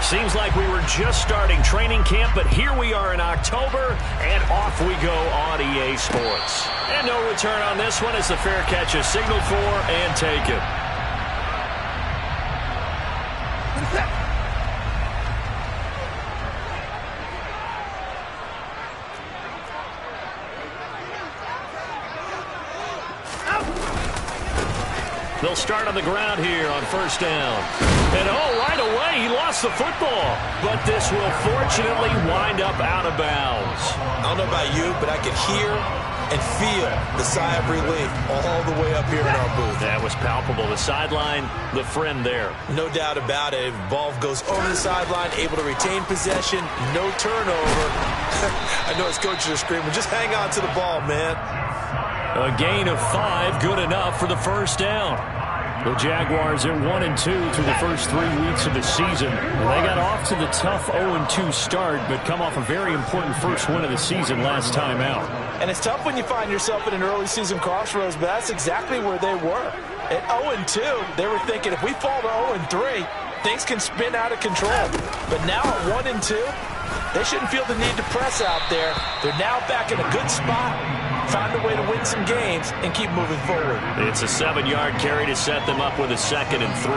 Seems like we were just starting training camp, but here we are in October, and off we go on EA Sports. And no return on this one as the fair catch is signaled for and taken. They'll start on the ground here on first down. And right away, he lost the football. But this will fortunately wind up out of bounds. I don't know about you, but I could hear and feel the sigh of relief all the way up here in our booth. That was palpable. The sideline, the friend there. No doubt about it. Ball goes over the sideline, able to retain possession, no turnover. I know his coaches are screaming, just hang on to the ball, man. A gain of 5, good enough for the first down. The Jaguars are 1-2 through the first 3 weeks of the season. They got off to the tough 0-2 start, but come off a very important first win of the season last time out. And it's tough when you find yourself in an early season crossroads, but that's exactly where they were. At 0-2, they were thinking if we fall to 0-3, things can spin out of control. But now at 1-2, they shouldn't feel the need to press out there. They're now back in a good spot. Found a way to win some games and keep moving forward. It's a 7-yard carry to set them up with a 2nd and 3.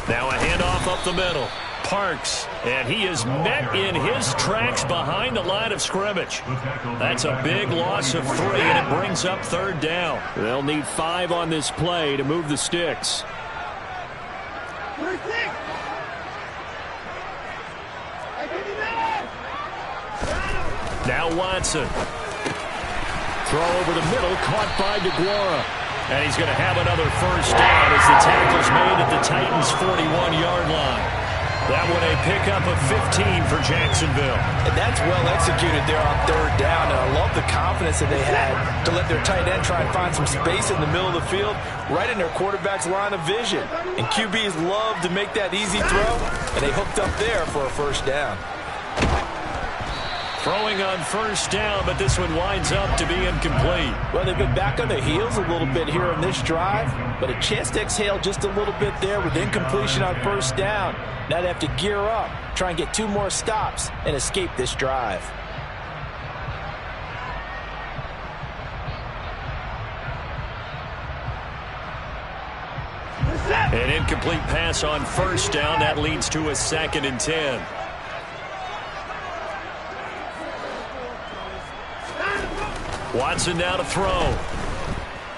Now a handoff up the middle. Parks, and he is met in his tracks behind the line of scrimmage. That's a big loss of 3, and it brings up 3rd down. They'll need 5 on this play to move the sticks. Now Watson. Throw over the middle, caught by DeGuara. And he's going to have another first down as the tackle's made at the Titans' 41-yard line. That one a pickup of 15 for Jacksonville. And that's well executed there on 3rd down. And I love the confidence that they had to let their tight end try and find some space in the middle of the field, right in their quarterback's line of vision. And QBs love to make that easy throw, and they hooked up there for a first down. Throwing on first down, but this one winds up to be incomplete. Well, they've been back on their heels a little bit here on this drive, but a chance to exhale just a little bit there with incompletion on first down. Now they have to gear up, try and get 2 more stops, and escape this drive. An incomplete pass on first down. That leads to a 2nd and 10. Watson now to throw.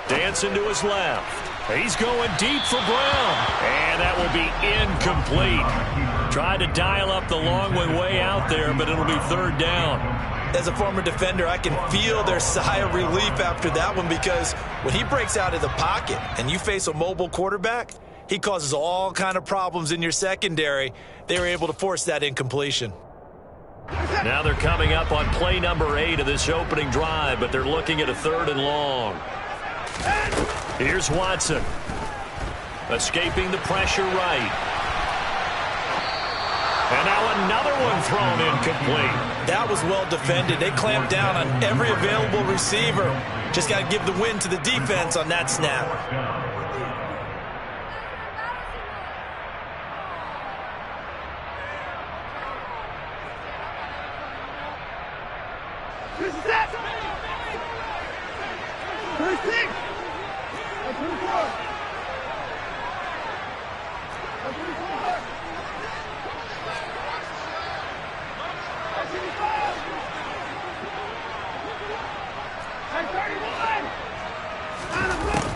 Dancing to his left. He's going deep for Brown. And that will be incomplete. Tried to dial up the long one way out there, but it'll be 3rd down. As a former defender, I can feel their sigh of relief after that one, because when he breaks out of the pocket and you face a mobile quarterback, he causes all kind of problems in your secondary. They were able to force that incompletion. Now they're coming up on play number 8 of this opening drive, but they're looking at a 3rd and long. Here's Watson. Escaping the pressure right. And now another one thrown incomplete. That was well defended. They clamped down on every available receiver. Just got to give the win to the defense on that snap.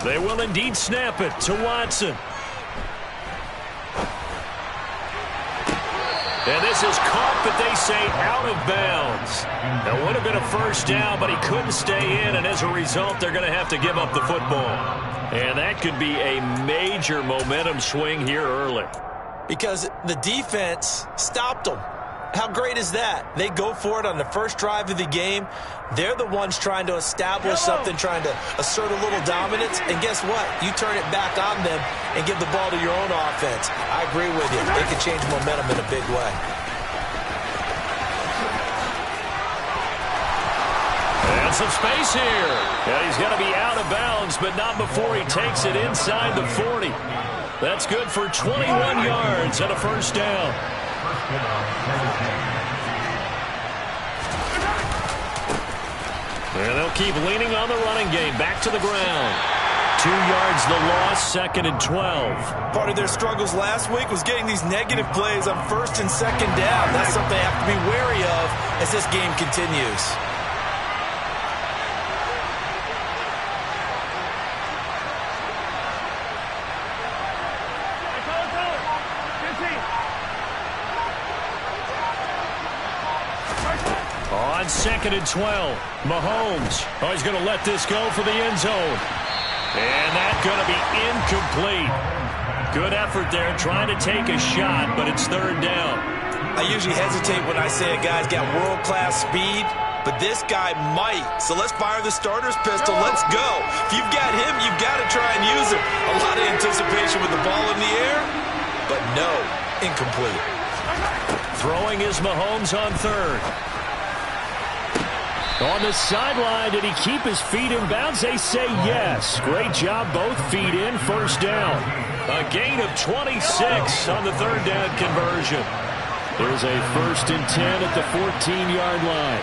They will indeed snap it to Watson. And this is caught, but they say out of bounds. That would have been a first down, but he couldn't stay in, and as a result, they're going to have to give up the football. And that could be a major momentum swing here early. Because the defense stopped them. How great is that? They go for it on the first drive of the game. They're the ones trying to establish something, trying to assert a little dominance. And guess what? You turn it back on them and give the ball to your own offense. I agree with you. They can change momentum in a big way. And some space here. And he's going to be out of bounds, but not before he takes it inside the 40. That's good for 21 yards and a first down. And they'll keep leaning on the running game. Back to the ground. 2 yards the loss, 2nd and 12. Part of their struggles last week was getting these negative plays on 1st and 2nd down. That's something they have to be wary of as this game continues. On 2nd and 12, Mahomes. Oh, he's going to let this go for the end zone. And that's going to be incomplete. Good effort there trying to take a shot, but it's 3rd down. I usually hesitate when I say a guy's got world-class speed, but this guy might. So let's fire the starter's pistol. Let's go. If you've got him, you've got to try and use him. A lot of anticipation with the ball in the air, but no, incomplete. Throwing is Mahomes on 3rd. On the sideline, did he keep his feet in bounds? They say yes. Great job, both feet in, first down. A gain of 26 on the 3rd down conversion. There's a 1st and 10 at the 14-yard line.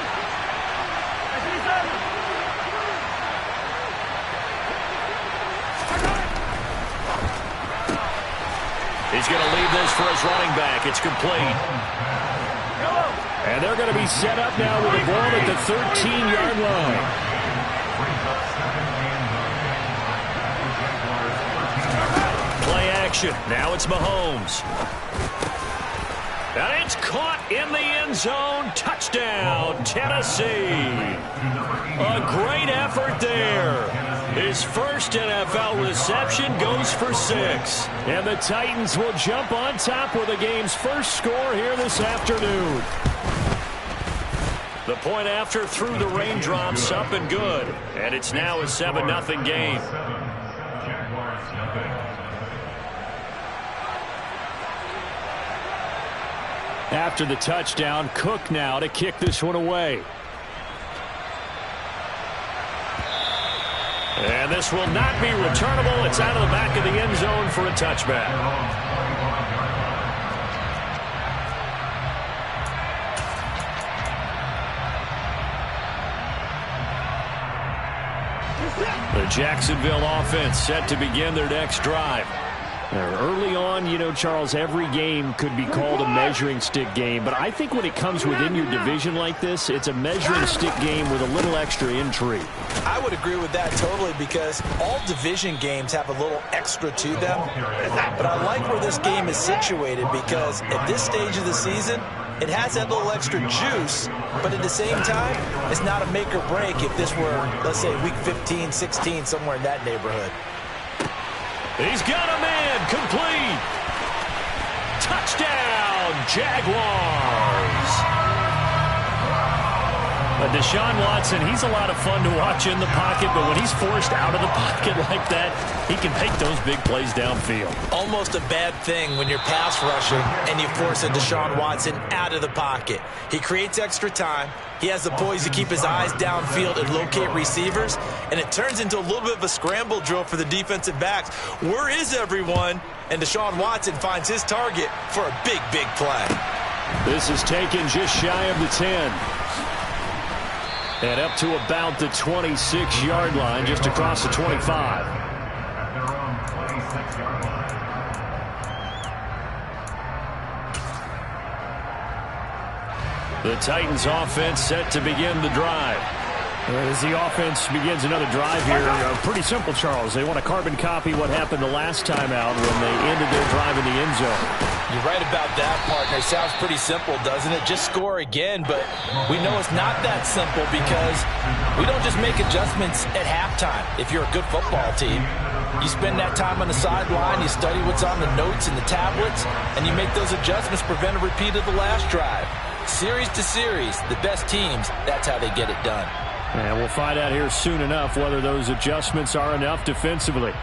He's going to leave this for his running back. It's complete. And they're going to be set up now with the ball at the 13-yard line. Play action. Now it's Mahomes. And it's caught in the end zone. Touchdown, Tennessee. A great effort there. His first NFL reception goes for 6. And the Titans will jump on top with the game's first score here this afternoon. The point after through the raindrops, up and good. And it's now a 7-0 game. After the touchdown, Cook now to kick this one away. And this will not be returnable. It's out of the back of the end zone for a touchback. The Jacksonville offense set to begin their next drive. Early on, you know, Charles, every game could be called a measuring stick game, but I think when it comes within your division like this, it's a measuring stick game with a little extra intrigue. I would agree with that totally because all division games have a little extra to them, but I like where this game is situated because at this stage of the season, it has that little extra juice, but at the same time, it's not a make or break if this were, let's say, week 15, 16, somewhere in that neighborhood. He's got a man, complete. Touchdown, Jaguars. Deshaun Watson, he's a lot of fun to watch in the pocket, but when he's forced out of the pocket like that, he can make those big plays downfield. Almost a bad thing when you're pass rushing and you force a Deshaun Watson out of the pocket. He creates extra time. He has the poise to keep his eyes downfield and locate receivers, and it turns into a little bit of a scramble drill for the defensive backs. Where is everyone? And Deshaun Watson finds his target for a big, big play. This is taken just shy of the 10. And up to about the 26-yard line, just across the 25. The Titans offense set to begin the drive. As the offense begins another drive here, pretty simple, Charles. They want to carbon copy what happened the last time out when they ended their drive in the end zone. You're right about that, partner. Sounds pretty simple, doesn't it? Just score again, but we know it's not that simple because we don't just make adjustments at halftime. If you're a good football team, you spend that time on the sideline, you study what's on the notes and the tablets, and you make those adjustments, prevent a repeat of the last drive. Series to series, the best teams, that's how they get it done. And we'll find out here soon enough whether those adjustments are enough defensively.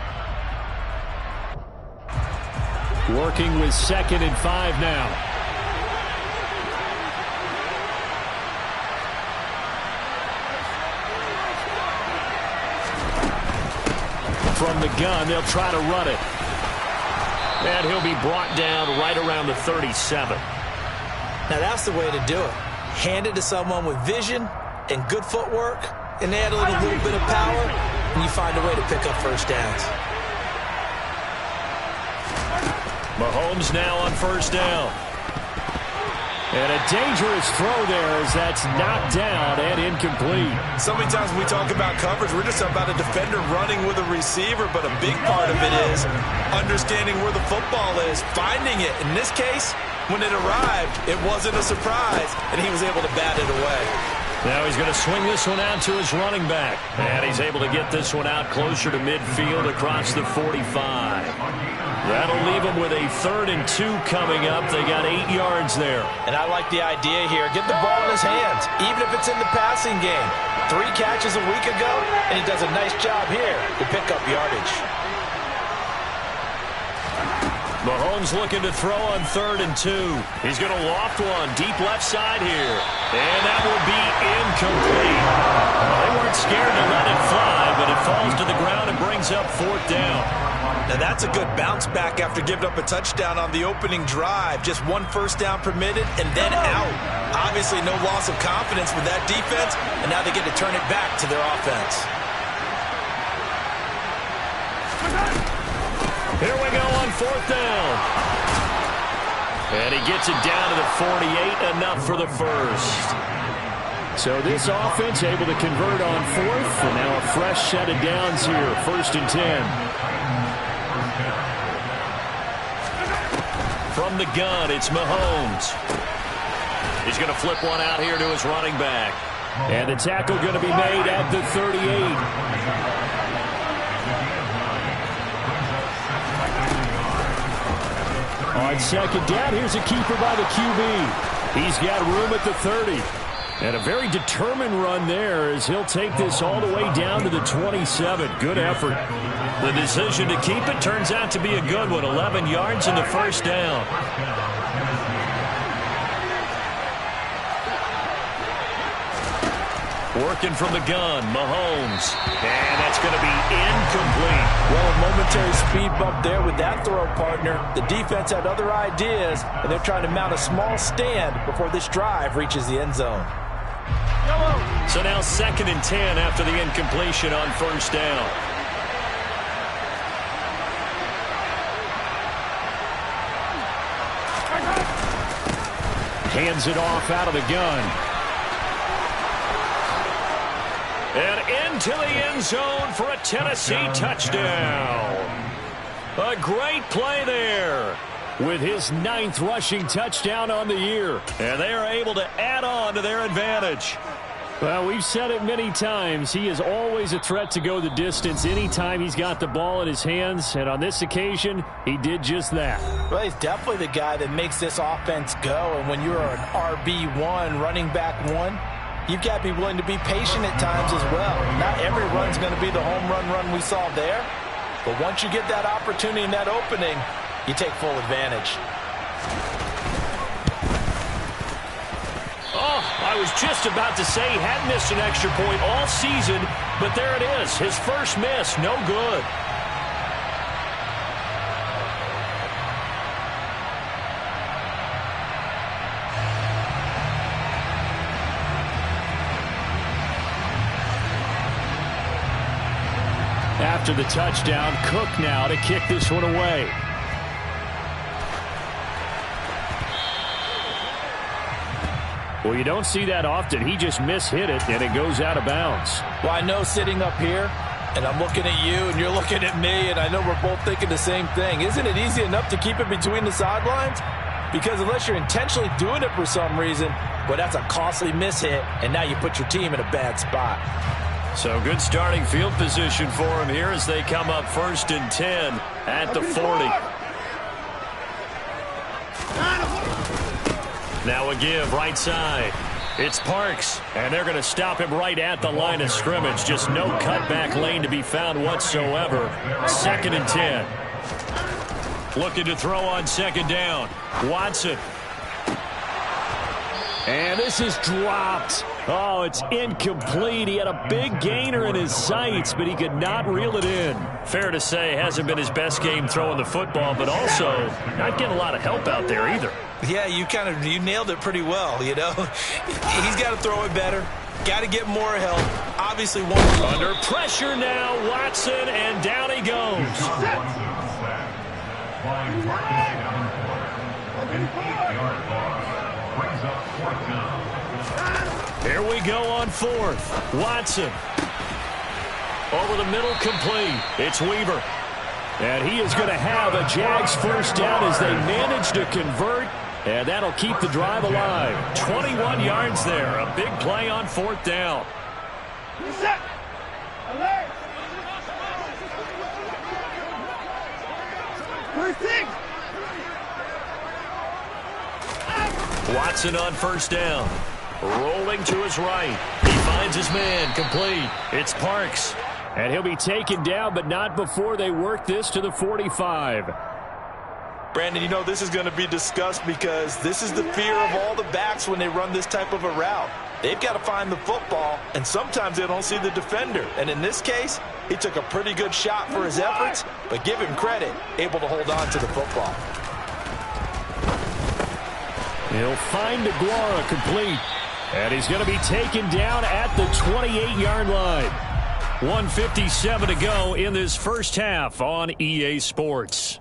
Working with 2nd and 5 now. From the gun, they'll try to run it. And he'll be brought down right around the 37. Now that's the way to do it. Hand it to someone with vision and good footwork, and add a little bit of power, and you find a way to pick up first downs. Mahomes now on 1st down. And a dangerous throw there as that's knocked down and incomplete. So many times when we talk about coverage, we're just about a defender running with a receiver, but a big part of it is understanding where the football is, finding it. In this case, when it arrived, it wasn't a surprise, and he was able to bat it away. Now he's going to swing this one out to his running back. And he's able to get this one out closer to midfield across the 45. That'll leave him with a 3rd and 2 coming up. They got 8 yards there. And I like the idea here. Get the ball in his hands, even if it's in the passing game. 3 catches a week ago, and he does a nice job here to pick up yardage. Mahomes looking to throw on 3rd and 2. He's going to loft one deep left side here. And that will be incomplete. Well, they weren't scared to let it fly, but it falls to the ground and brings up 4th down. Now that's a good bounce back after giving up a touchdown on the opening drive. Just 1 first down permitted and then out. Obviously no loss of confidence with that defense, and now they get to turn it back to their offense. Here we go on 4th down. And he gets it down to the 48, enough for the first. So this offense able to convert on 4th, and now a fresh set of downs here, 1st and 10. From the gun, it's Mahomes. He's going to flip one out here to his running back. And the tackle going to be made at the 38. On 2nd down, here's a keeper by the QB. He's got room at the 30. And a very determined run there as he'll take this all the way down to the 27. Good effort. The decision to keep it turns out to be a good one. 11 yards in the 1st down. Working from the gun, Mahomes. And that's going to be incomplete. Well, a momentary speed bump there with that throw, partner. The defense had other ideas, and they're trying to mount a small stand before this drive reaches the end zone. So now 2nd and 10 after the incompletion on 1st down. Hands it off out of the gun. And into the end zone for a Tennessee touchdown. A great play there with his 9th rushing touchdown on the year. And they are able to add on to their advantage. Well, we've said it many times. He is always a threat to go the distance anytime he's got the ball in his hands. And on this occasion, he did just that. Well, he's definitely the guy that makes this offense go. And when you're an RB1, running back 1, you've got to be willing to be patient at times as well. Not every run's going to be the home run we saw there. But once you get that opportunity and that opening, you take full advantage. Oh, I was just about to say he had missed an extra point all season, but there it is. His first miss, no good. After the touchdown, Cook now to kick this one away. Well, you don't see that often. He just mishit it, and it goes out of bounds. Well, I know sitting up here, and I'm looking at you, and you're looking at me, and I know we're both thinking the same thing. Isn't it easy enough to keep it between the sidelines? Because unless you're intentionally doing it for some reason, well, that's a costly mishit, and now you put your team in a bad spot. So good starting field position for him here as they come up 1st and 10 at the 40. Now a give right side. It's Parks, and they're going to stop him right at the line of scrimmage. Just no cutback lane to be found whatsoever. 2nd and 10. Looking to throw on 2nd down. Watson. And this is dropped. Oh, it's incomplete. He had a big gainer in his sights, but he could not reel it in. Fair to say, hasn't been his best game throwing the football, but also not getting a lot of help out there either. Yeah, you nailed it pretty well, you know. He's got to throw it better. Got to get more help. Obviously, one under pressure now, Watson, and down he goes. Here we go on 4th. Watson. Over the middle, complete. It's Weaver. And he is going to have a Jags first down as they manage to convert. And that'll keep the drive alive. 21 yards there. A big play on 4th down. Watson on 1st down. Rolling to his right. He finds his man. Complete. It's Parks. And he'll be taken down, but not before they work this to the 45. Brandon, you know this is going to be discussed because this is the fear of all the backs when they run this type of a route. They've got to find the football, and sometimes they don't see the defender. And in this case, he took a pretty good shot for his efforts, but give him credit, able to hold on to the football. He'll find DeGuara complete. And he's going to be taken down at the 28-yard line. 1:57 to go in this first half on EA Sports.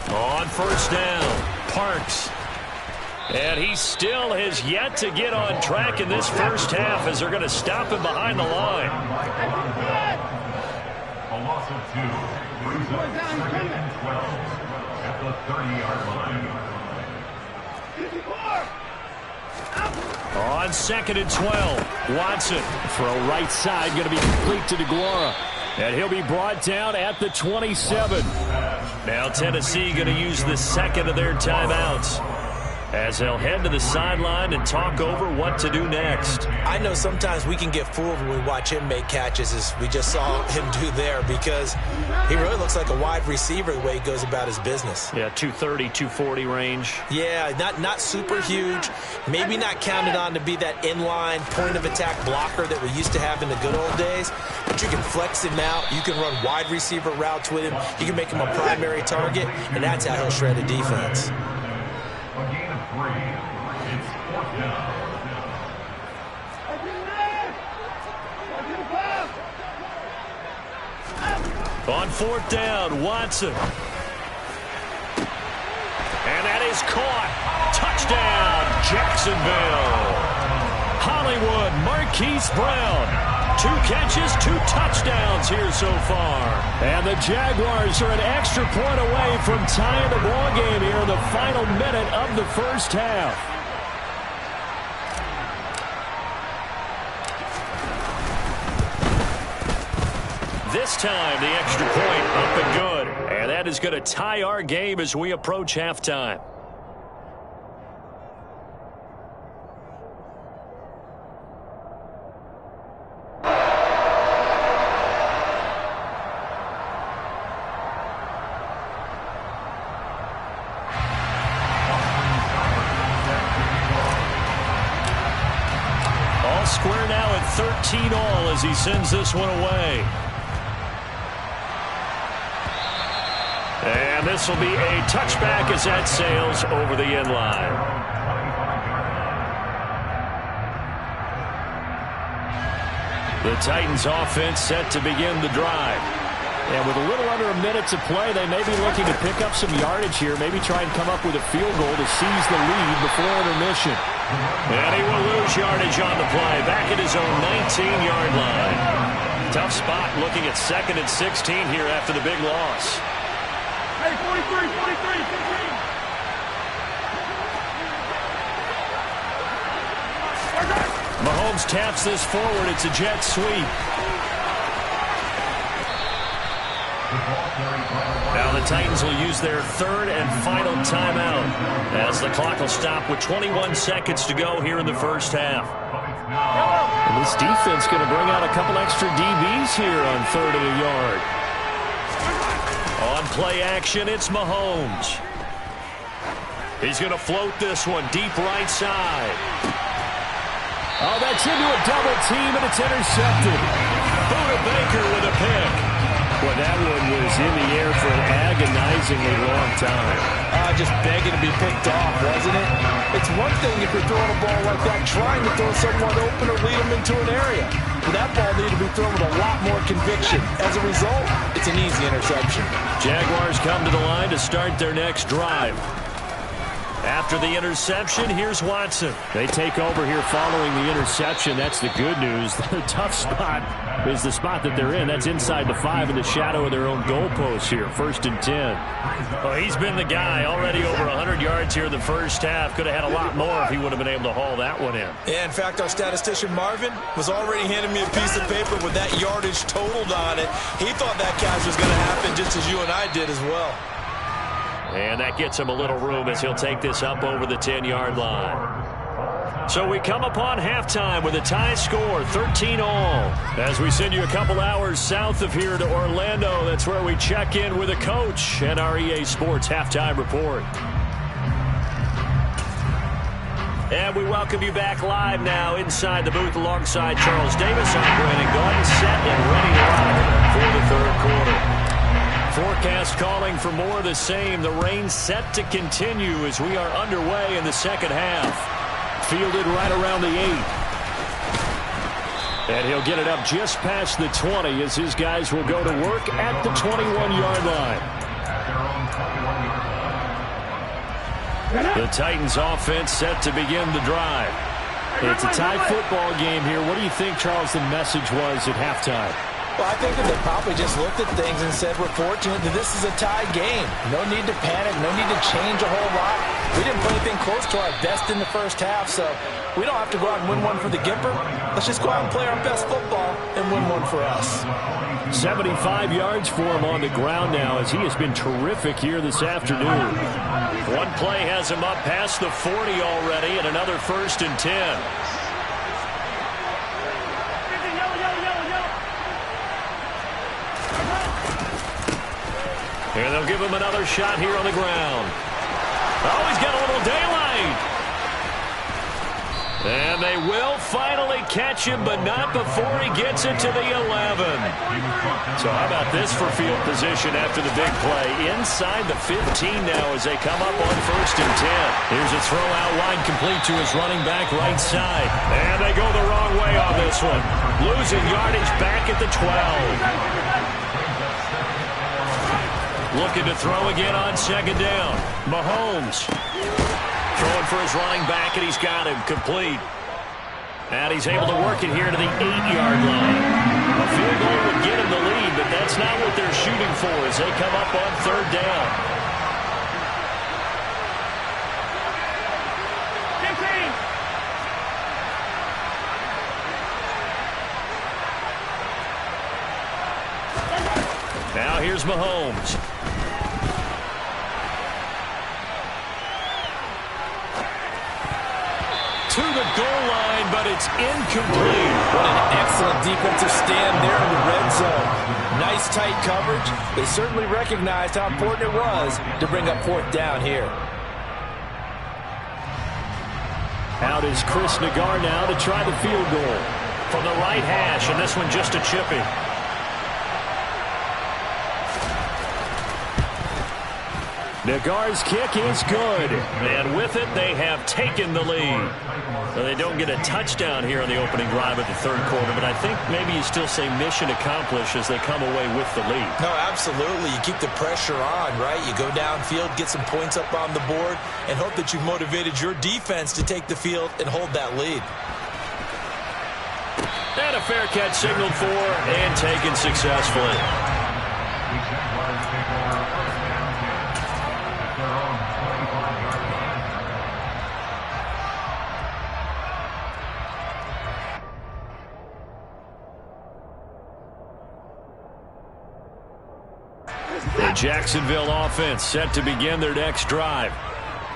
On 1st down, Parks. And he still has yet to get on track in this first half as they're going to stop him behind the line. A loss of 2 brings up 2nd and 12 at the 30-yard line. On 2nd and 12, Watson. Throw right side, going to be complete to DeGuara. And he'll be brought down at the 27. Now Tennessee going to use the 2nd of their timeouts, as they'll head to the sideline and talk over what to do next. I know sometimes we can get fooled when we watch him make catches, as we just saw him do there, because he really looks like a wide receiver the way he goes about his business. Yeah, 230, 240 range. Yeah, not super huge. Maybe not counted on to be that inline point-of-attack blocker that we used to have in the good old days, but you can flex him out. You can run wide receiver routes with him. You can make him a primary target, and that's how he'll shred a defense. On 4th down, Watson. And that is caught. Touchdown, Jacksonville. Hollywood, Marquise Brown. 2 catches, 2 touchdowns here so far. And the Jaguars are an extra point away from tying the ball game here in the final minute of the first half. This time, the extra point up and good. And that is going to tie our game as we approach halftime. All square now at 13-all as he sends this one away. And this will be a touchback as that sails over the end line. The Titans offense set to begin the drive. And with a little under a minute to play, they may be looking to pick up some yardage here, maybe try and come up with a field goal to seize the lead before intermission. And he will lose yardage on the play, back at his own 19-yard line. Tough spot looking at 2nd and 16 here after the big loss. Hey, 43, 43, 15. Mahomes taps this forward. It's a jet sweep. Now the Titans will use their third and final timeout as the clock will stop with 21 seconds to go here in the first half. And this defense going to bring out a couple extra DBs here on 3rd and a yard. On play action, it's Mahomes. He's going to float this one deep right side. Oh, that's into a double team, and it's intercepted. Buda Baker with a pick. Well, that one was in the air for an agonizingly long time. Just begging to be picked off, wasn't it? It's one thing if you're throwing a ball like that, trying to throw someone open or lead them into an area. But that ball needed to be thrown with a lot more conviction. As a result, it's an easy interception. Jaguars come to the line to start their next drive. After the interception, here's Watson. They take over here following the interception. That's the good news. The tough spot is the spot that they're in. That's inside the 5 in the shadow of their own goalpost here. 1st and 10. Well, he's been the guy. Already over 100 yards here in the first half. Could have had a lot more if he would have been able to haul that one in. Yeah, in fact, our statistician Marvin was already handing me a piece of paper with that yardage totaled on it. He thought that catch was going to happen just as you and I did as well. And that gets him a little room as he'll take this up over the 10-yard line. So we come upon halftime with a tie score, 13-all. As we send you a couple hours south of here to Orlando, that's where we check in with a coach and our EA Sports halftime report. And we welcome you back live now inside the booth alongside Charles Davis. I'm Brandon Gaudin, set and ready to rock for the third quarter. Forecast calling for more of the same. The rain set to continue as we are underway in the second half. Fielded right around the 8. And he'll get it up just past the 20 as his guys will go to work at the 21-yard line. The Titans offense set to begin the drive. It's a tie football game here. What do you think, Charles, the message was at halftime? Well, I think that they probably just looked at things and said, we're fortunate that this is a tie game. No need to panic, no need to change a whole lot. We didn't play anything close to our best in the first half, so we don't have to go out and win one for the Gipper. Let's just go out and play our best football and win one for us. 75 yards for him on the ground now as he has been terrific here this afternoon. One play has him up past the 40 already and another 1st and 10. And they'll give him another shot here on the ground. Oh, he's got a little daylight. And they will finally catch him, but not before he gets it to the 11. So how about this for field position after the big play? Inside the 15 now as they come up on 1st and 10. Here's a throw out wide complete to his running back right side. And they go the wrong way on this one. Losing yardage back at the 12. Looking to throw again on 2nd down. Mahomes throwing for his running back, and he's got him complete. And he's able to work it here to the 8-yard line. A field goal would get him the lead, but that's not what they're shooting for as they come up on 3rd down. 15. Now here's Mahomes. To the goal line, but it's incomplete. What an excellent defensive stand there in the red zone. Nice tight coverage. They certainly recognized how important it was to bring up 4th down here. Out is Chris Nagar now to try the field goal. From the right hash, and this one just a chippy. Nagar's kick is good. And with it, they have taken the lead. So they don't get a touchdown here on the opening drive of the 3rd quarter, but I think maybe you still say mission accomplished as they come away with the lead. No, absolutely. You keep the pressure on, right? You go downfield, get some points up on the board, and hope that you've motivated your defense to take the field and hold that lead. And a fair catch signaled for and taken successfully. The Jacksonville offense set to begin their next drive.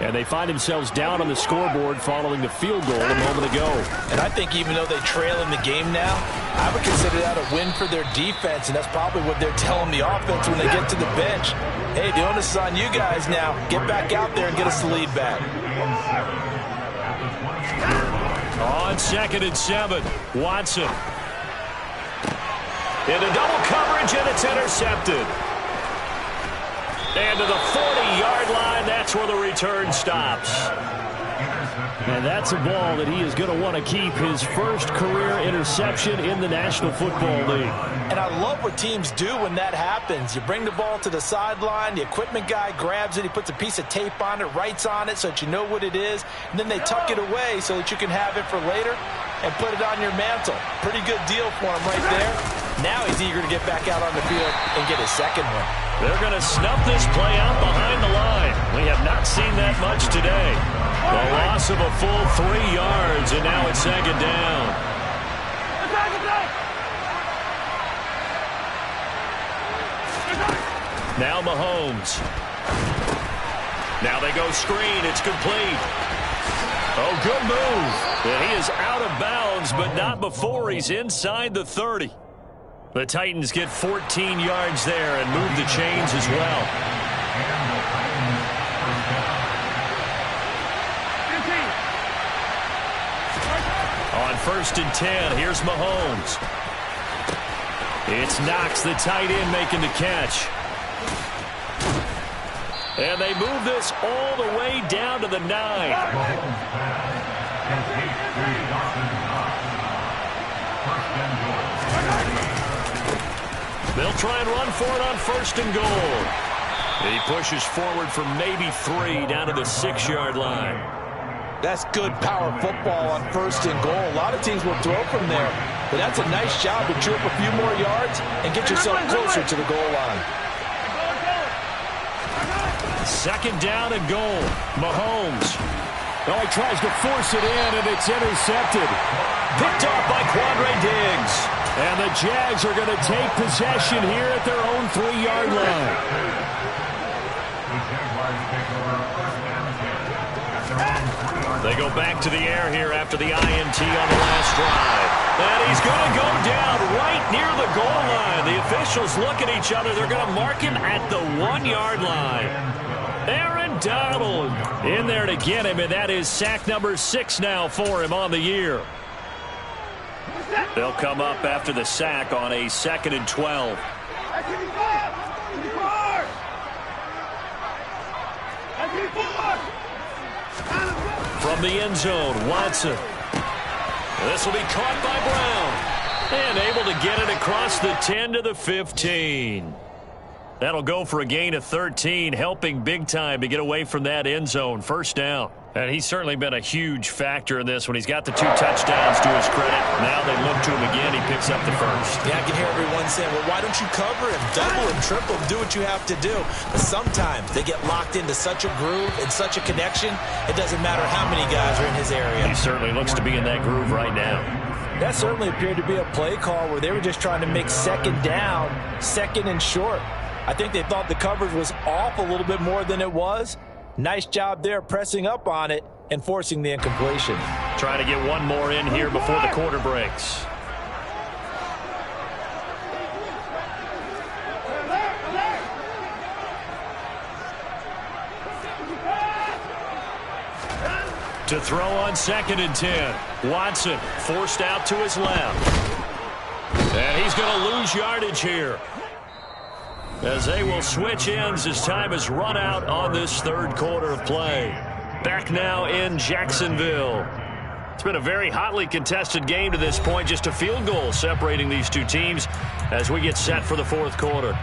And they find themselves down on the scoreboard following the field goal a moment ago. And I think even though they trail in the game now, I would consider that a win for their defense, and that's probably what they're telling the offense when they get to the bench. Hey, the onus is on you guys now. Get back out there and get us the lead back. On 2nd and 7, Watson. Into double coverage, and it's intercepted. And to the 40-yard line, that's where the return stops. And that's a ball that he is going to want to keep, his first career interception in the National Football League. And I love what teams do when that happens. You bring the ball to the sideline, the equipment guy grabs it, he puts a piece of tape on it, writes on it so that you know what it is, and then they tuck it away so that you can have it for later and put it on your mantle. Pretty good deal for him right there. Now he's eager to get back out on the field and get his second one. They're going to snuff this play out behind the line. We have not seen that much today. The loss of a full 3 yards, and now it's 2nd down. Now Mahomes. Now they go screen. It's complete. Oh, good move. And he is out of bounds, but not before he's inside the 30. The Titans get 14 yards there and move the chains as well. On 1st and 10, here's Mahomes. It's Knox, the tight end, making the catch. And they move this all the way down to the 9. They'll try and run for it on 1st and goal. He pushes forward for maybe 3 down to the 6-yard line. That's good power football on 1st and goal. A lot of teams will throw from there, but that's a nice job to chew up a few more yards and get yourself closer to the goal line. 2nd down and goal. Mahomes. Oh, he tries to force it in, and it's intercepted. Picked off by Quandre Diggs. And the Jags are going to take possession here at their own 3-yard line. They go back to the air here after the INT on the last drive. And he's going to go down right near the goal line. The officials look at each other. They're going to mark him at the 1-yard line. Aaron Donald in there to get him, and that is sack number 6 now for him on the year. They'll come up after the sack on a 2nd and 12. From the end zone, Watson. This will be caught by Brown. And able to get it across the 10 to the 15. That'll go for a gain of 13, helping big time to get away from that end zone. 1st down. And he's certainly been a huge factor in this when he's got the 2 touchdowns to his credit. Now they look to him again. He picks up the 1st. Yeah, I can hear everyone saying, well, why don't you cover him, double him, triple him, do what you have to do. But sometimes they get locked into such a groove and such a connection, it doesn't matter how many guys are in his area. He certainly looks to be in that groove right now. That certainly appeared to be a play call where they were just trying to make 2nd down, 2nd and short. I think they thought the coverage was off a little bit more than it was. Nice job there pressing up on it and forcing the incompletion. Trying to get one more in here before the quarter breaks. To throw on 2nd and 10. Watson forced out to his left. And he's going to lose yardage here, as they will switch ends as time is run out on this 3rd quarter of play. Back now in Jacksonville. It's been a very hotly contested game to this point. Just a field goal separating these 2 teams as we get set for the 4th quarter.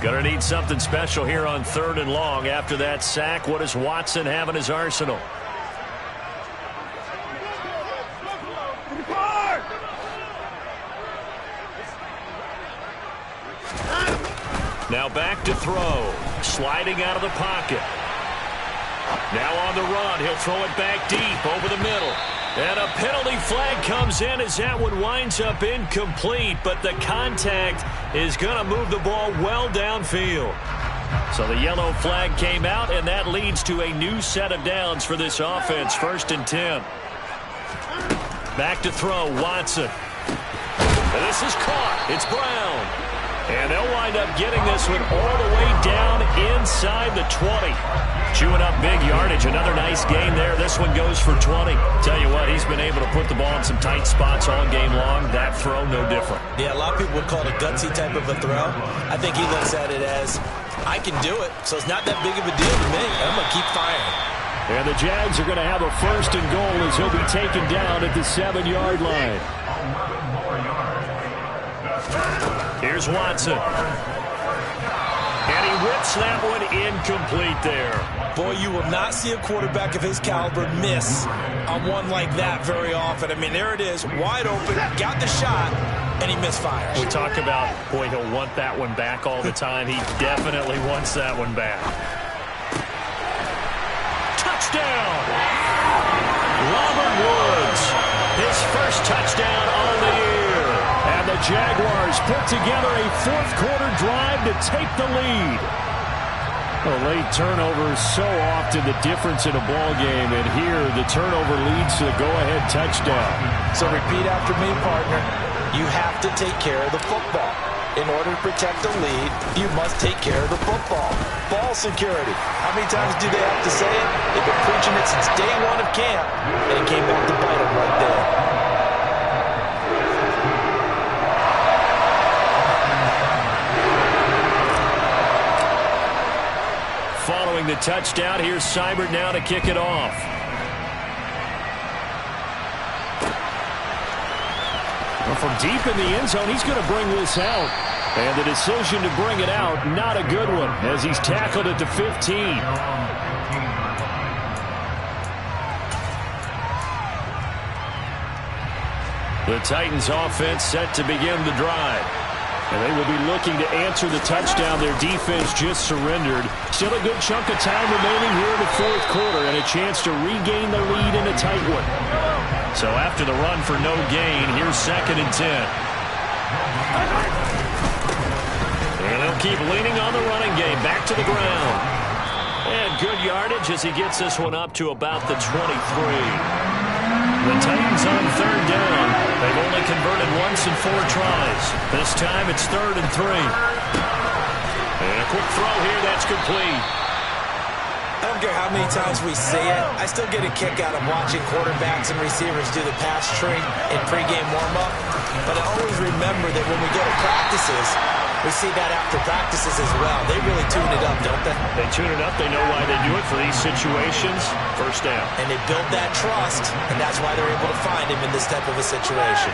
Gonna need something special here on 3rd and long. After that sack, what does Watson have in his arsenal? Now back to throw. Sliding out of the pocket. Now on the run, he'll throw it back deep over the middle. And a penalty flag comes in as that one winds up incomplete, but the contact is going to move the ball well downfield. So the yellow flag came out, and that leads to a new set of downs for this offense. 1st and 10. Back to throw, Watson. And this is caught. It's Brown. And they'll wind up getting this one all the way down inside the 20. Chewing up big yardage. Another nice gain there. This one goes for 20. Tell you what, he's been able to put the ball in some tight spots all game long. That throw, no different. Yeah, a lot of people would call it a gutsy type of a throw. I think he looks at it as, I can do it, so it's not that big of a deal to me. I'm going to keep firing. And the Jags are going to have a 1st and goal as he'll be taken down at the 7-yard line. Here's Watson. And he rips that one incomplete there. Boy, you will not see a quarterback of his caliber miss on one like that very often. I mean, there it is, wide open, got the shot, and he misfires. We talk about, boy, he'll want that one back all the time. He definitely wants that one back. Touchdown! Robert Woods, his first touchdown on the year. And the Jaguars put together a 4th-quarter drive to take the lead. A late turnover is so often the difference in a ball game, and here the turnover leads to the go-ahead touchdown. So repeat after me, partner. You have to take care of the football. In order to protect the lead, you must take care of the football. Ball security. How many times do they have to say it? They've been preaching it since day one of camp, and it came back to bite them right there. Following the touchdown, here's Seibert now to kick it off. Well, from deep in the end zone, he's going to bring this out. And the decision to bring it out, not a good one, as he's tackled at the 15. The Titans offense set to begin the drive. And they will be looking to answer the touchdown their defense just surrendered. Still a good chunk of time remaining here in the 4th quarter and a chance to regain the lead in a tight one. So after the run for no gain, here's 2nd and 10. And they'll keep leaning on the running game. Back to the ground. And good yardage as he gets this one up to about the 23. The Titans on 3rd down. They've only converted once in 4 tries. This time it's 3rd and 3. And a quick throw here, that's complete. I don't care how many times we see it. I still get a kick out of watching quarterbacks and receivers do the pass tree in pregame warm-up. But I always remember that when we go to practices, we see that after practices as well. They really tune it up, don't they? They tune it up. They know why they do it for these situations. 1st down. And they build that trust, and that's why they're able to find him in this type of a situation.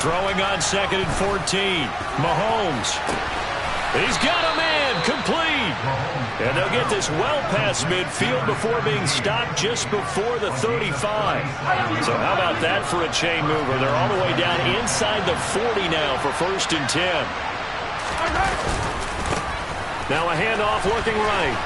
Throwing on 2nd and 14. Mahomes. He's got a man. Complete. And they'll get this well past midfield before being stopped just before the 35. So how about that for a chain mover? They're all the way down inside the 40 now for 1st and 10. Now a handoff looking right.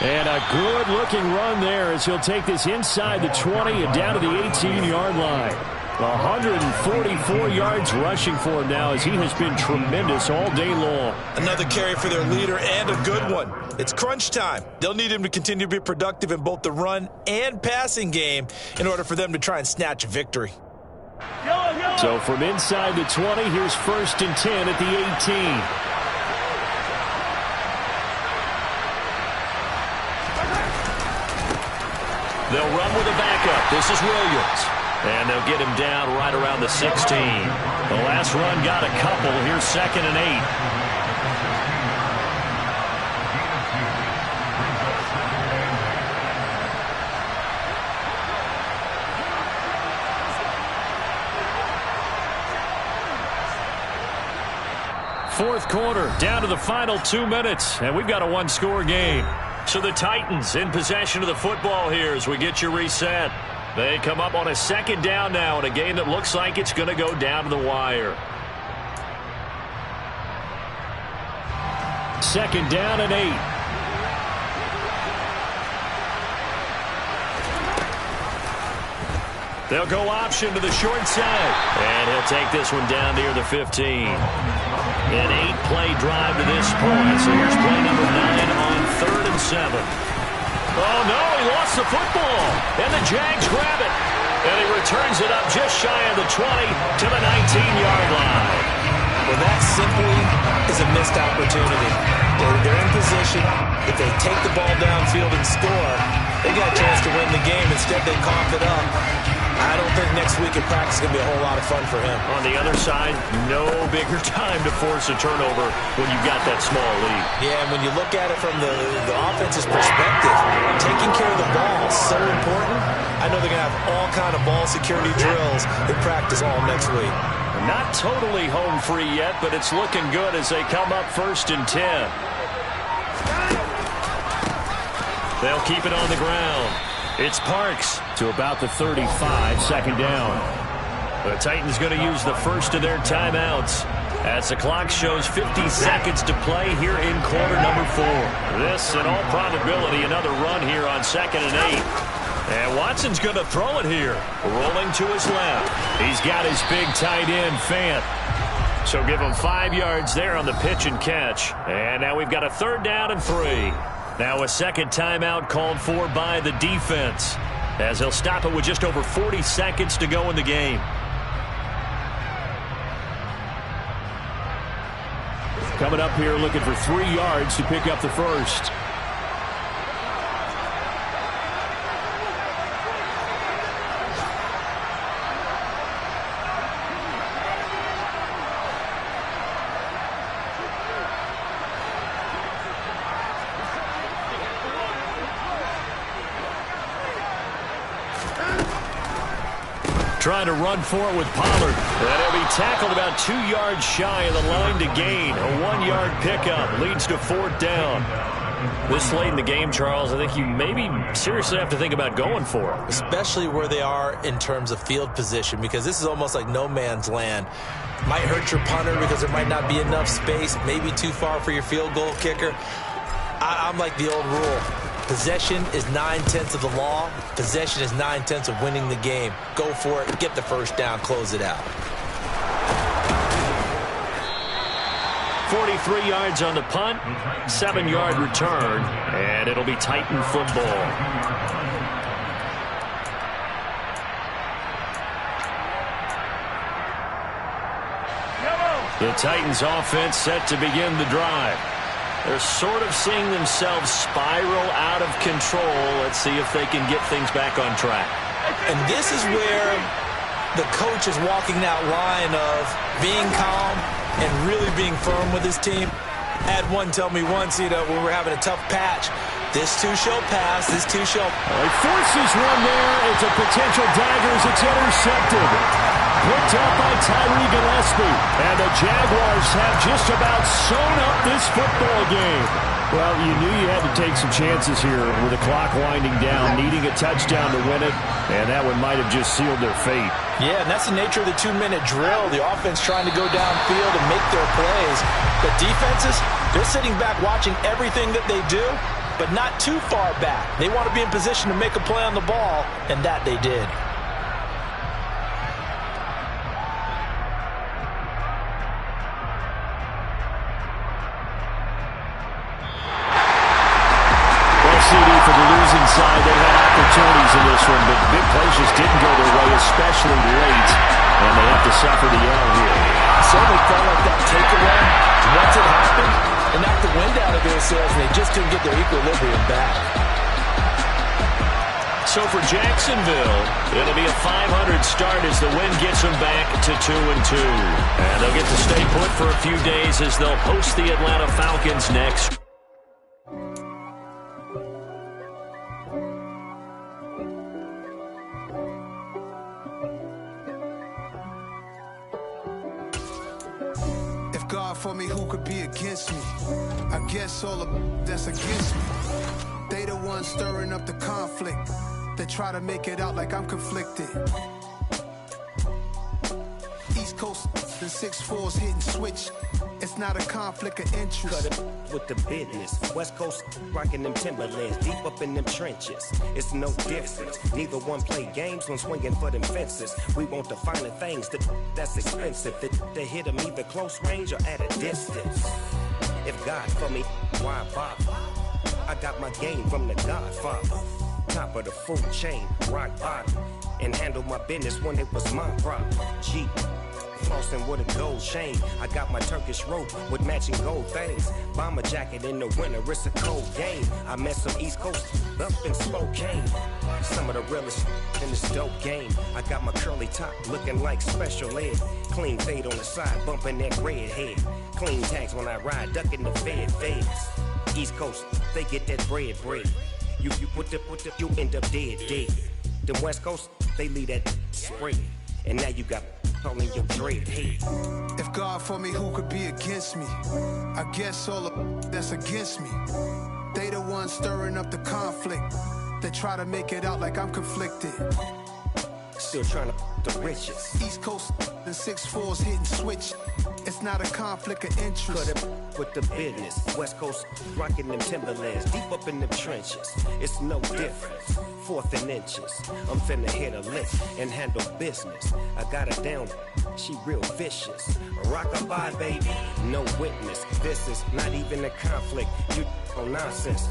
And a good-looking run there as he'll take this inside the 20 and down to the 18-yard line. 144 yards rushing for him now as he has been tremendous all day long. Another carry for their leader and a good one. It's crunch time. They'll need him to continue to be productive in both the run and passing game in order for them to try and snatch a victory. So from inside the 20, here's 1st and 10 at the 18. They'll run with a backup. This is Williams. And they'll get him down right around the 16. The last run got a couple. Here's 2nd and 8. 4th quarter, down to the final 2 minutes, and we've got a 1-score game. So the Titans in possession of the football here as we get you reset. They come up on a second down now in a game that looks like it's going to go down to the wire. Second down and 8. They'll go option to the short side. And he'll take this one down near the 15. An 8-play drive to this point. So here's play number 9 on 3rd and 7. Oh, no, he lost the football. And the Jags grab it. And he returns it up just shy of the 20 to the 19-yard line. Well, that simply is a missed opportunity. They're in position. If they take the ball downfield and score, they got a chance to win the game. Instead, they cough it up. I don't think next week in practice is going to be a whole lot of fun for him. On the other side, no bigger time to force a turnover when you've got that small lead. Yeah, and when you look at it from the offense's perspective, taking care of the ball is so important. I know they're going to have all kind of ball security drills in practice all next week. Not totally home free yet, but it's looking good as they come up 1st and 10. They'll keep it on the ground. It's Parks to about the 35, second down. The Titans going to use the first of their timeouts as the clock shows 50 seconds to play here in quarter number 4. This, in all probability, another run here on 2nd and 8. And Watson's going to throw it here. Rolling to his left. He's got his big tight end, Fant. So give him 5 yards there on the pitch and catch. And now we've got a 3rd down and 3. Now a second timeout called for by the defense, as he'll stop it with just over 40 seconds to go in the game. Coming up here looking for 3 yards to pick up the first. Trying to run for it with Pollard. And he'll be tackled about 2 yards shy of the line to gain. A 1-yard pickup leads to 4th down. This late in the game, Charles, I think you maybe seriously have to think about going for it. Especially where they are in terms of field position, because this is almost like no man's land. Might hurt your punter because there might not be enough space, maybe too far for your field goal kicker. I'm like the old rule. Possession is 9/10 of the law. Possession is 9/10 of winning the game. Go for it. Get the first down. Close it out. 43 yards on the punt. 7-yard return. And it'll be Titan football. The Titans offense set to begin the drive. They're sort of seeing themselves spiral out of control. Let's see if they can get things back on track. And this is where the coach is walking that line of being calm and really being firm with his team. I had one tell me once, when we were having a tough patch, this too shall pass, this too shall... He forces one there. It's a potential dagger as it's intercepted. Picked up by Tyree Gillespie. And the Jaguars have just about sewn up this football game. Well, you knew you had to take some chances here with the clock winding down, needing a touchdown to win it, and that one might have just sealed their fate. Yeah, and that's the nature of the 2-minute drill. The offense trying to go downfield and make their plays. But defenses, they're sitting back watching everything that they do, but not too far back. They want to be in position to make a play on the ball, and that they did. For the losing side, they had opportunities in this one, but big plays just didn't go their way, especially late, and they have to suffer the L here. Certainly felt like that takeaway, once it happened, and knocked the wind out of their sails, and they just couldn't get their equilibrium back. So for Jacksonville, it'll be a 500 start as the win gets them back to 2-2. And they'll get to stay put for a few days as they'll host the Atlanta Falcons next. For me, who could be against me? I guess all the that's against me. They the ones stirring up the conflict. They try to make it out like I'm conflicted. East Coast and 6'4's hitting switch. It's not a conflict of interest. Cut it with the business. West Coast rocking them Timberlands, deep up in them trenches. It's no difference. Neither one play games when swinging for them fences. We want the finer things that's expensive. They hit them either close range or at a distance. If God for me, why bother? I got my game from the Godfather. Top of the food chain, rock bottom. And handle my business when it was my problem. G. Flossing with a gold chain. I got my Turkish rope with matching gold things. Bomber jacket in the winter, it's a cold game. I met some East Coast up in Spokane. Some of the realest in this dope game. I got my curly top looking like special ed. Clean fade on the side, bumping that red head. Clean tags when I ride, ducking the feds. East Coast, they get that bread. You you end up dead. The West Coast, they leave that spread. And now you got all in your dread head. If God for me, who could be against me? I guess all the that's against me. They the ones stirring up the conflict. They try to make it out like I'm conflicted. Still trying to the riches. East Coast and 6'4's hitting switch. It's not a conflict of interest. Cut it with the business. West Coast rocking them Timberlands, deep up in them trenches. It's no difference. 4th and inches. I'm finna hit a lick and handle business. I got her down, she real vicious. Rock-a-bye, baby, no witness. This is not even a conflict. You on nonsense.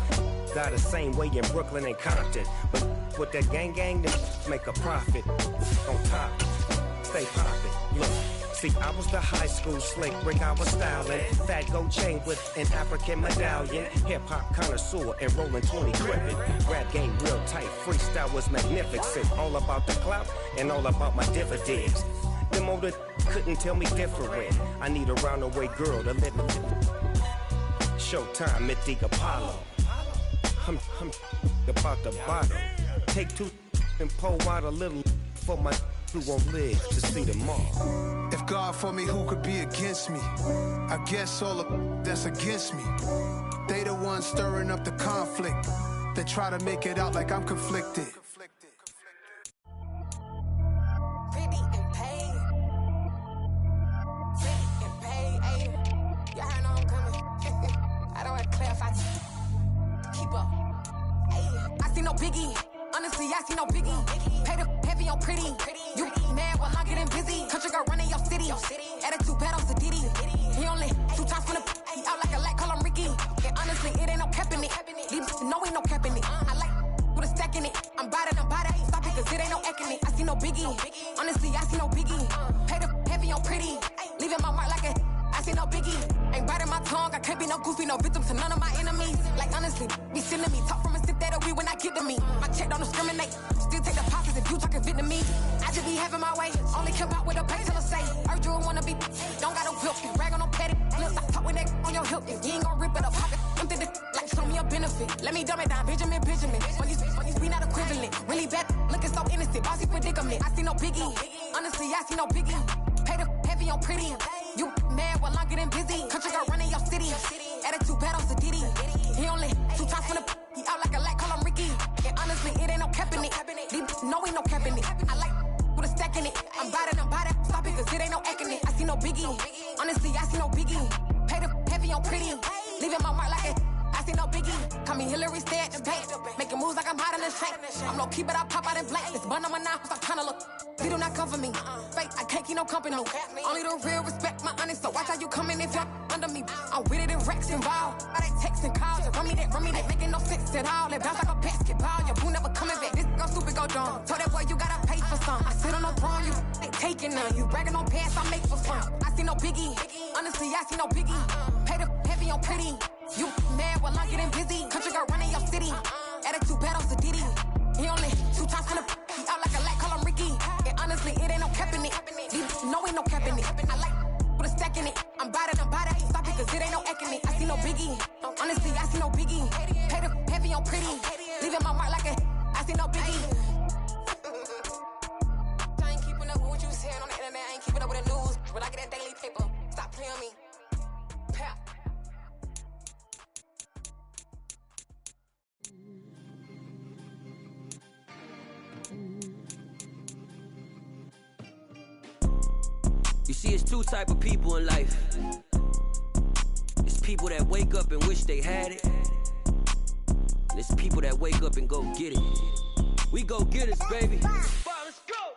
Got the same way in Brooklyn and Compton. But with that gang, then make a profit. On top, stay poppin'. Look. See, I was the high school slick Rick, I was styling. Fat gold chain with an African medallion. Hip-hop connoisseur and rolling 20 gripping. Rap game real tight, freestyle was magnificent. All about the clout and all about my dividends. Them older couldn't tell me different. I need a roundaway girl to let me. Showtime, Mythic Apollo. I'm about the bottom. Take 2 and pull out a little for my who won't live to see them all. If God for me, who could be against me? I guess all the that's against me. They the ones stirring up the conflict. They try to make it out like I'm conflicted. Pretty and paid. Pretty and paid, ayy. Y'all know I'm coming. I don't have to clarify. Keep up. Ayy. I see no biggie. Honestly, I see no biggie. Pay the heavy on pretty. You mad while I'm getting busy. Country girl running your city. Attitude bad on Diddy. He only 2 times from the he out like a light, call him Ricky. And honestly, it ain't no cap in it. Leave no ain't no cap in it. I like with a stack in it. I'm bad it. Stop it, cause it ain't no eck in it. I see no biggie. Honestly, I see no biggie. Pay the heavy on pretty. Leaving my mark like a I see no biggie. Ain't biting my tongue. I can't be no goofy, no victim to none of my enemies. Like honestly, be sending me talk from a sip that we when I get to me. My check don't discriminate. Still take the pockets if you talking Vietnamese. I just be having my way. Only come out with a pay till I say. Urge you wanna be. Don't got no pilk. Rag on no petty. Look, I talk with that on your hip. You ain't gon' rip it up. Pocket. Empty the like show me a benefit. Let me dumb it down. Benjamin. When you be not equivalent. Really bad. Looking so innocent. Bossy predicament. I see no biggie. Honestly, I see no biggie. Pay the heavy on pretty. You mad while I'm getting busy. Country girl running your city. Attitude bad on Diddy. He only 2 times from the he out like a light, call him Ricky. And honestly, it ain't no cap in it. No ain't no cap in it. I like with a stack in it. I'm bad it. Stop it, cause it ain't no eck in it. I see no biggie. Honestly, I see no biggie. Pay the heavy on pretty. Leaving my mark like it. I see no biggie. Call me Hillary, stay at the bank. Making moves like I'm hot in the shank. I'm low key, but I pop out in blank. This bun on my knife, I'm trying to look. They do not come for me. Fake, I can't keep no company. Only the real respect my honest. So watch how you coming if y'all under me. I'm with it in Rex involved. All that text and calls. Run me that. Making no sense at all. They bounce like a basketball. Your boo never coming back. This go stupid, go dumb. Told that boy you gotta pay for some. I sit on no throne, you ain't taking none. You bragging on past, I make for fun. I see no biggie. Honestly, I see no biggie. Pay the heavy on pretty. You mad while I'm getting busy. Country girl running your city. Attitude bad on Diddy. He only 2 times from the he out like a light, call him Ricky. And honestly, it ain't no cap in it. No ain't no cap in it. I like with a stack in it. I'm bad it. Stop it, cause it ain't no eck in it. I see no biggie. Honestly, I see no biggie. Pay the heavy on pretty. Leaving my mark like a I see no biggie. I ain't keeping up with what you saying on the internet. I ain't keeping up with the news. When I get that daily paper, stop playing me. Pap. You see, it's two type of people in life. It's people that wake up and wish they had it. And it's people that wake up and go get it. We go get it, baby.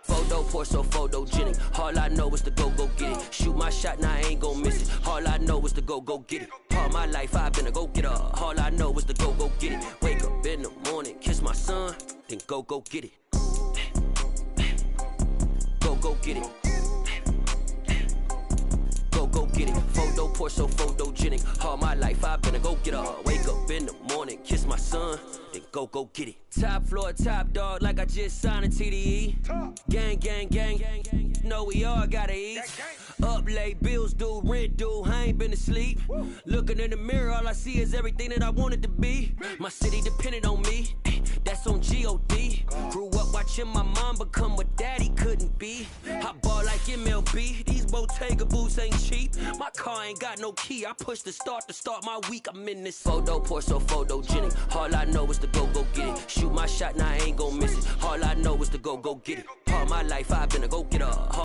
Photo pour so photogenic. All I know is to go get it. Shoot my shot, now I ain't gon' miss it. All I know is to go get it. All my life I've been a go-getter. All I know is to go get it. Wake up in the morning, kiss my son, then go get it. Go get it. Go get it. Photo pour so photogenic. All my life I've been a go-getter. Wake up in the morning, kiss my son, then go get it. Top floor, top dog, like I just signed a TDE. Gang, gang, gang, gang. Know we all gotta eat. Up late, bills due, rent due, I ain't been asleep. Looking in the mirror, all I see is everything that I wanted to be. My city depended on me, that's on G.O.D. Grew up watching my mom become what daddy couldn't be. I ball like MLB, these Bottega boots ain't cheap. My car ain't got no key, I push the start to start my week. I'm in this photo pour so photogenic. All I know is to go get it. Shoot my shot, now I ain't gon' miss it. All I know is to go get it. All my life I've been a go-getter.